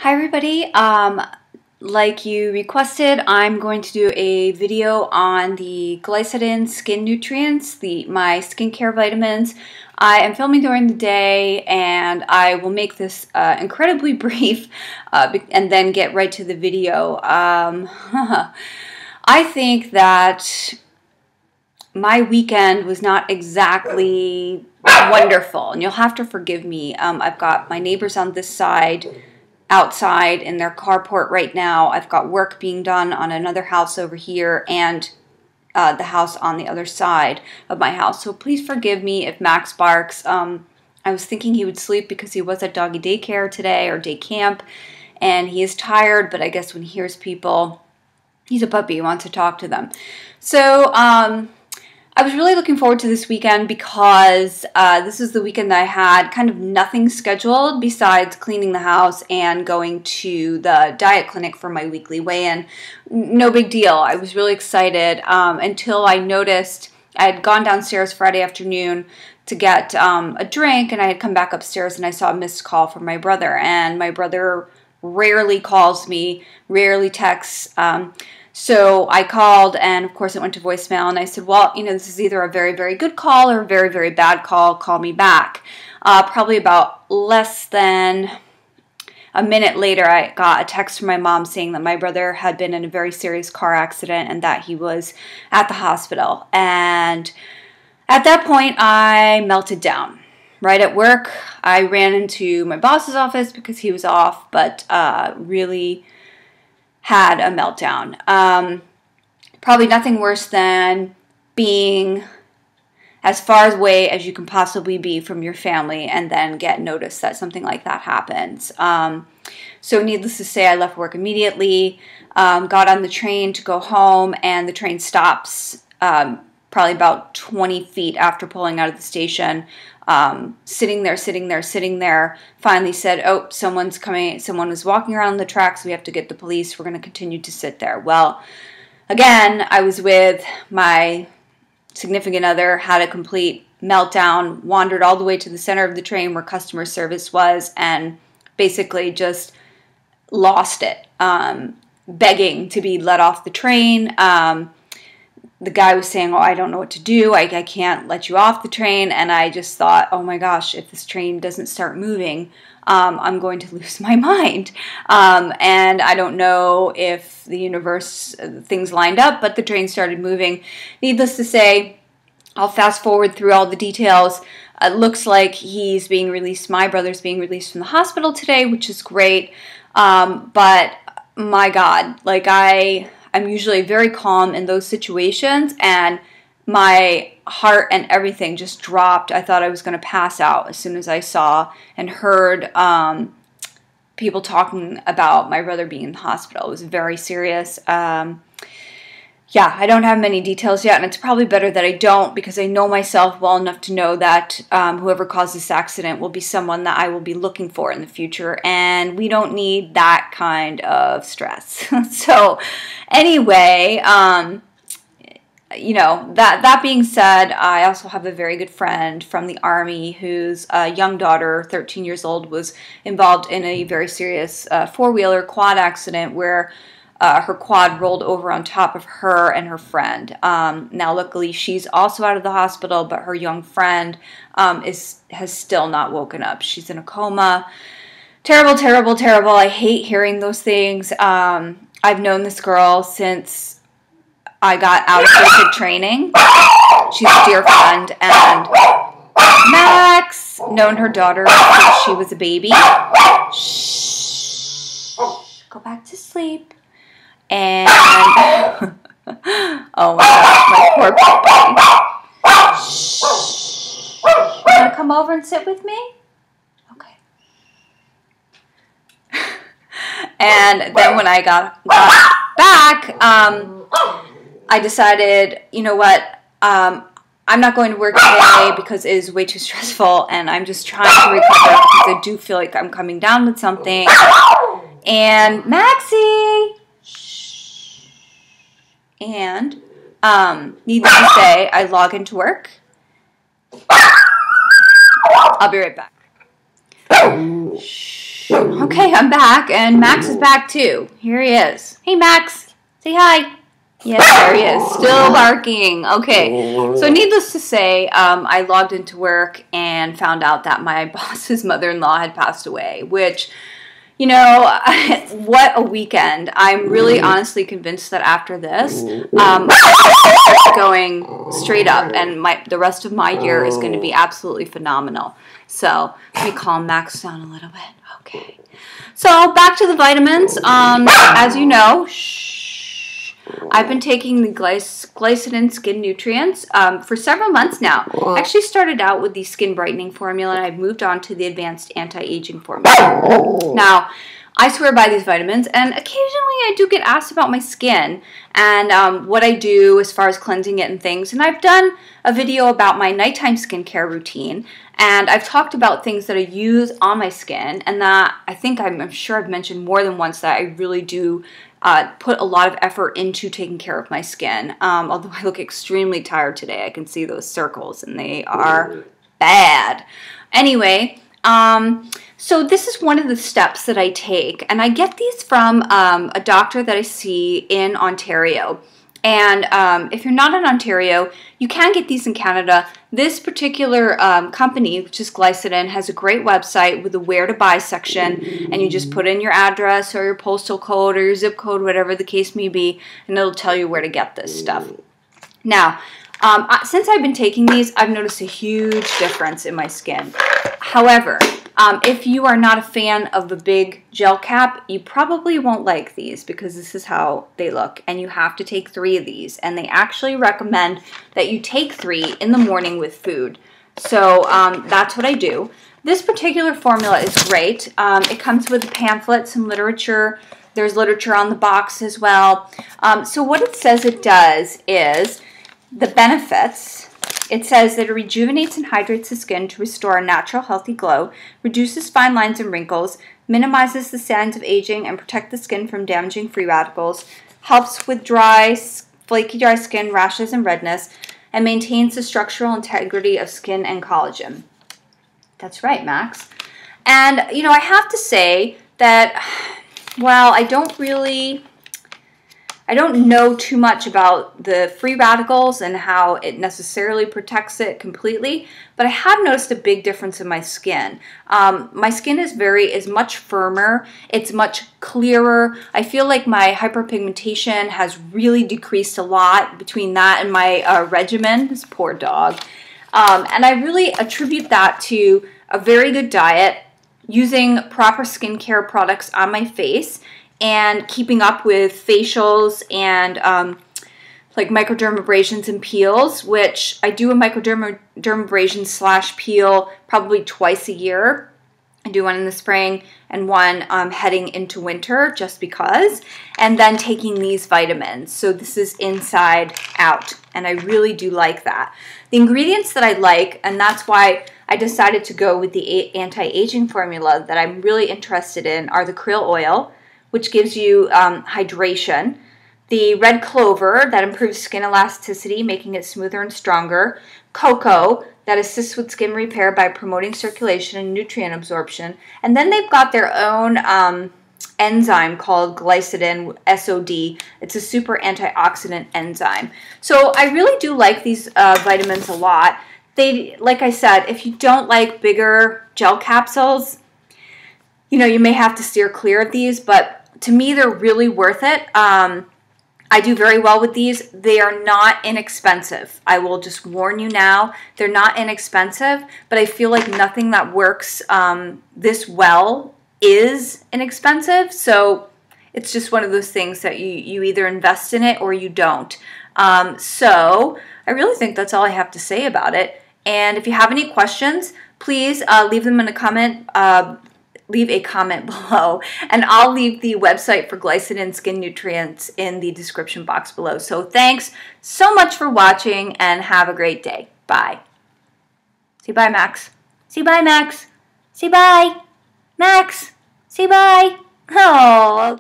Hi everybody, like you requested, I'm going to do a video on the Glisodin skin nutrients, my skincare vitamins. I am filming during the day and I will make this incredibly brief and then get right to the video. I think that my weekend was not exactly wonderful, and you'll have to forgive me. I've got my neighbors on this side outside in their carport right now. I've got work being done on another house over here and the house on the other side of my house. So please forgive me if Max barks. I was thinking he would sleep because he was at doggy daycare today or day camp, and he is tired, but I guess when he hears people, he's a puppy, he wants to talk to them. So I was really looking forward to this weekend because this is the weekend that I had kind of nothing scheduled besides cleaning the house and going to the diet clinic for my weekly weigh-in. No big deal. I was really excited until I noticed I had gone downstairs Friday afternoon to get a drink, and I had come back upstairs and I saw a missed call from my brother. And my brother rarely calls me, rarely texts. So I called, and of course it went to voicemail, and I said, well, you know, this is either a very, very good call or a very, very bad call. Call me back. Probably about less than a minute later, I got a text from my mom saying that my brother had been in a very serious car accident and that he was at the hospital. And at that point, I melted down. Right at work, I ran into my boss's office because he was off, but really had a meltdown. Probably nothing worse than being as far away as you can possibly be from your family and then get notice that something like that happens. So needless to say, I left work immediately, got on the train to go home, and the train stops probably about 20 feet after pulling out of the station. Sitting there, finally said, oh, someone's coming, someone was walking around the tracks, we have to get the police, we're going to continue to sit there. Well, again, I was with my significant other, had a complete meltdown, wandered all the way to the center of the train where customer service was, and basically just lost it, begging to be let off the train. The guy was saying, oh, I don't know what to do. I can't let you off the train. And I just thought, oh my gosh, if this train doesn't start moving, I'm going to lose my mind. And I don't know if the universe, things lined up, but the train started moving. Needless to say, I'll fast forward through all the details. It looks like he's being released, my brother's being released from the hospital today, which is great. But my God, like I'm usually very calm in those situations, and my heart and everything just dropped. I thought I was going to pass out as soon as I saw and heard people talking about my brother being in the hospital. It was very serious. Yeah, I don't have many details yet, and it's probably better that I don't, because I know myself well enough to know that whoever caused this accident will be someone that I will be looking for in the future, and we don't need that kind of stress. So anyway, you know, that being said, I also have a very good friend from the Army whose young daughter, 13 years old, was involved in a very serious four-wheeler quad accident where her quad rolled over on top of her and her friend. Now, luckily, she's also out of the hospital, but her young friend has still not woken up. She's in a coma. Terrible, terrible, terrible. I hate hearing those things. I've known this girl since I got out of basic training. She's a dear friend, and Max, known her daughter since she was a baby. Shh. Go back to sleep. And oh my gosh, my poor puppy. Shh. You want to come over and sit with me? Okay. And then when I got back, I decided, you know what, I'm not going to work today because it is way too stressful, and I'm just trying to recover because I do feel like I'm coming down with something. And Maxie! And needless to say, I log into work. I'll be right back. Shh. Okay, I'm back, and Max is back too. Here he is. Hey, Max. Say hi. Yes, there he is. Still barking. Okay, so needless to say, I logged into work and found out that my boss's mother-in-law had passed away, which, you know, what a weekend. I'm really honestly convinced that after this, going straight up, and the rest of my year is going to be absolutely phenomenal. So let me calm Max down a little bit. Okay. So back to the vitamins. As you know, I've been taking the Glisodin skin nutrients for several months now. I actually started out with the skin brightening formula, and I've moved on to the advanced anti-aging formula. Now, I swear by these vitamins, and occasionally I do get asked about my skin and what I do as far as cleansing it and things. And I've done a video about my nighttime skincare routine, and I've talked about things that I use on my skin, and that I'm sure I've mentioned more than once that I really do put a lot of effort into taking care of my skin. Although I look extremely tired today. I can see those circles, and they are bad. Anyway, so this is one of the steps that I take, and I get these from a doctor that I see in Ontario. And if you're not in Ontario, you can get these in Canada. This particular company, which is Glisodin, has a great website with a where to buy section, and you just put in your address or your postal code or your zip code, whatever the case may be, and it'll tell you where to get this stuff. Now, since I've been taking these, I've noticed a huge difference in my skin. However, if you are not a fan of the big gel cap, you probably won't like these because this is how they look, and you have to take 3 of these, and they actually recommend that you take 3 in the morning with food. So that's what I do. This particular formula is great. It comes with a pamphlet, some literature. There's literature on the box as well. So what it says it does is the benefits. It says that it rejuvenates and hydrates the skin to restore a natural, healthy glow, reduces fine lines and wrinkles, minimizes the signs of aging, and protect the skin from damaging free radicals, helps with dry, flaky dry skin, rashes, and redness, and maintains the structural integrity of skin and collagen. That's right, Max. And, you know, I have to say that, while I don't know too much about the free radicals and how it necessarily protects it completely, but I have noticed a big difference in my skin. My skin is much firmer. It's much clearer. I feel like my hyperpigmentation has really decreased a lot between that and my regimen. This poor dog. And I really attribute that to a very good diet, using proper skincare products on my face, and keeping up with facials and like microdermabrasions and peels, which I do a microdermabrasion / peel probably twice a year. I do one in the spring and one heading into winter just because. And then taking these vitamins. So this is inside out, and I really do like that. The ingredients that I like, and that's why I decided to go with the anti-aging formula that I'm really interested in, are the krill oil, which gives you hydration, the red clover that improves skin elasticity, making it smoother and stronger, cocoa that assists with skin repair by promoting circulation and nutrient absorption, and then they've got their own enzyme called Glisodin, SOD. It's a super antioxidant enzyme. So I really do like these vitamins a lot. Like I said, if you don't like bigger gel capsules, you know, you may have to steer clear of these, but to me, they're really worth it. I do very well with these. They are not inexpensive. I will just warn you now, they're not inexpensive, but I feel like nothing that works this well is inexpensive. So it's just one of those things that you either invest in it or you don't. So I really think that's all I have to say about it. And if you have any questions, please leave them in a comment. Leave a comment below, and I'll leave the website for Glisodin Skin Nutrients in the description box below. So thanks so much for watching, and have a great day. Bye. Say bye, Max. Say bye, Max. Say bye. Max. Say bye. Oh.